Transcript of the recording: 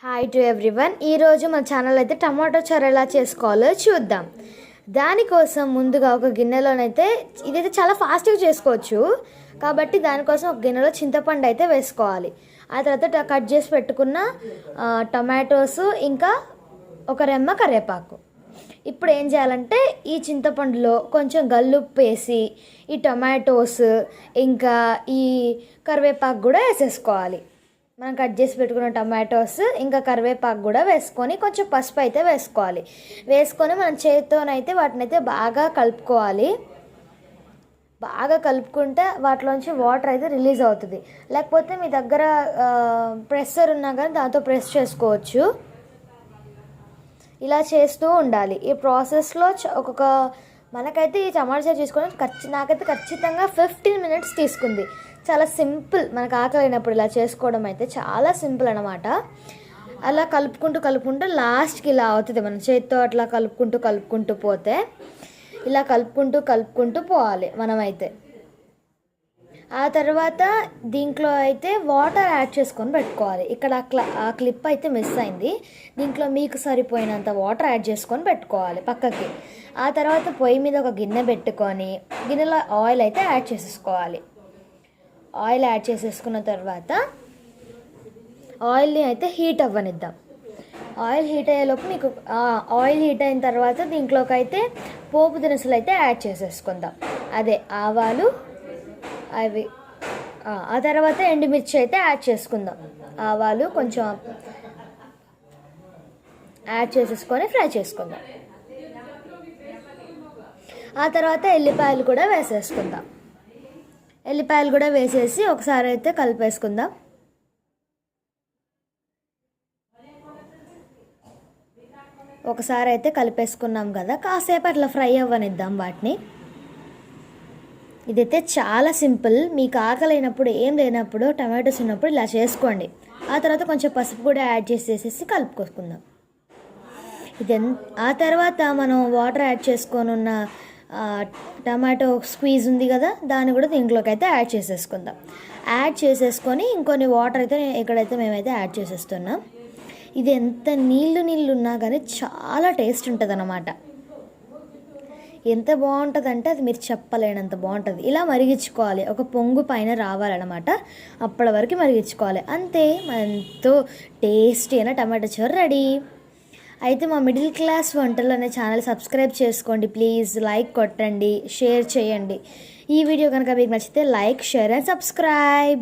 Hi to everyone. ఈరోజు మన channel అయితే టమాటో చారు ఎలా చేసుకోవాలో చూద్దాం. దానికోసం ముందుగా ఒక గిన్నెలోనైతే ఇదైతే చాలా ఫాస్ట్గా చేసుకోవచ్చు కాబట్టి దానికోసం ఒక గిన్నెలో చింతపండు అయితే వేసుకోవాలి. ఆ తర్వాత కట్ చేసి పెట్టుకున్న టమాటోస్ ఇంకా ఒక రెమ్మ కరివేపాకు. ఇప్పుడు ఏం చేయాలంటే ఈ చింతపండులో కొంచెం గల్లుప్పు వేసి ఈ టమాటోస్ ఇంకా ఈ కరివేపాకు కూడా వేసేసుకోవాలి. మనం కట్ చేసి పెట్టుకున్న టమాటోస్ ఇంకా కరివేపాకు కూడా వేసుకొని కొంచెం పసుపు అయితే వేసుకొని మనం చేతితోనైతే వాటిని అయితే బాగా కలుపుకోవాలి. బాగా కలుపుకుంటే వాటిలోంచి వాటర్ అయితే రిలీజ్ అవుతుంది. లేకపోతే మీ దగ్గర ప్రెస్సర్ ఉన్నా కానీ దాంతో ప్రెస్ చేసుకోవచ్చు. ఇలా చేస్తూ ఉండాలి. ఈ ప్రాసెస్లో ఒక్కొక్క మనకైతే ఈ టమాటా చారు చేసుకోవడం నాకైతే ఖచ్చితంగా 15 minutes తీసుకుంది. చాలా సింపుల్. మనకు ఆకలినప్పుడు ఇలా చేసుకోవడం అయితే చాలా సింపుల్ అన్నమాట. అలా కలుపుకుంటూ లాస్ట్కి ఇలా అవుతుంది. మన చేతితో అట్లా కలుపుకుంటూ పోతే ఇలా కలుపుకుంటూ పోవాలి మనమైతే. ఆ తర్వాత దీంట్లో అయితే వాటర్ యాడ్ చేసుకొని పెట్టుకోవాలి. ఇక్కడ ఆ క్లిప్ అయితే మిస్ అయింది. దీంట్లో మీకు సరిపోయినంత వాటర్ యాడ్ చేసుకొని పెట్టుకోవాలి పక్కకి. ఆ తర్వాత పొయ్యి మీద ఒక గిన్నె పెట్టుకొని గిన్నెలో ఆయిల్ అయితే యాడ్ చేసేసుకోవాలి. ఆయిల్ యాడ్ చేసేసుకున్న తర్వాత ఆయిల్ని అయితే హీట్ అవ్వనిద్దాం. ఆయిల్ హీట్ అయ్యేలోపు మీకు ఆయిల్ హీట్ అయిన తర్వాత దీంట్లోకి అయితే పోపు దినుసులు అయితే యాడ్ చేసేసుకుందాం. అదే ఆవాలు అవి. ఆ తర్వాత ఎండుమిర్చి అయితే యాడ్ చేసుకుందాం. ఆవాలు కొంచెం యాడ్ చేసేసుకొని ఫ్రై చేసుకుందాం. ఆ తర్వాత ఎల్లిపాయలు కూడా వేసేసుకుందాం. ఎల్లిపాయలు కూడా వేసేసి ఒకసారి అయితే కలిపేసుకుందాం. ఒకసారి అయితే కలిపేసుకున్నాం కదా, కాసేపు అట్లా ఫ్రై అవ్వనిద్దాం వాటిని. ఇదైతే చాలా సింపుల్. మీకు ఆకలినప్పుడు ఏం లేనప్పుడు టమాటోస్ ఉన్నప్పుడు ఇలా చేసుకోండి. ఆ తర్వాత కొంచెం పసుపు కూడా యాడ్ చేసేసి కలుపుకొసుకుందాం. ఆ తర్వాత మనం వాటర్ యాడ్ చేసుకొని ఉన్న టమాటో స్క్వీజ్ ఉంది కదా, దాన్ని కూడా దీంట్లోకి అయితే యాడ్ చేసేసుకుందాం. యాడ్ చేసేసుకొని ఇంకొన్ని వాటర్ అయితే ఇక్కడైతే మేమైతే యాడ్ చేసేస్తున్నాం. ఇది ఎంత నీళ్ళు ఉన్నా కానీ చాలా టేస్ట్ ఉంటుంది అన్నమాట. ఎంత బాగుంటుంది అంటే అది మీరు చెప్పలేనంత బాగుంటుంది. ఇలా మరిగించుకోవాలి. ఒక పొంగు పైన రావాలన్నమాట. అప్పటి వరకు మరిగించుకోవాలి. అంతే, ఎంతో టేస్టీ అయిన టమాటో చారు రెడీ. అయితే మా మిడిల్ క్లాస్ వంటలు అనే ఛానల్ సబ్స్క్రైబ్ చేసుకోండి ప్లీజ్. లైక్ కొట్టండి, షేర్ చేయండి. ఈ వీడియో కనుక మీకు నచ్చితే లైక్, షేర్ అండ్ సబ్స్క్రైబ్.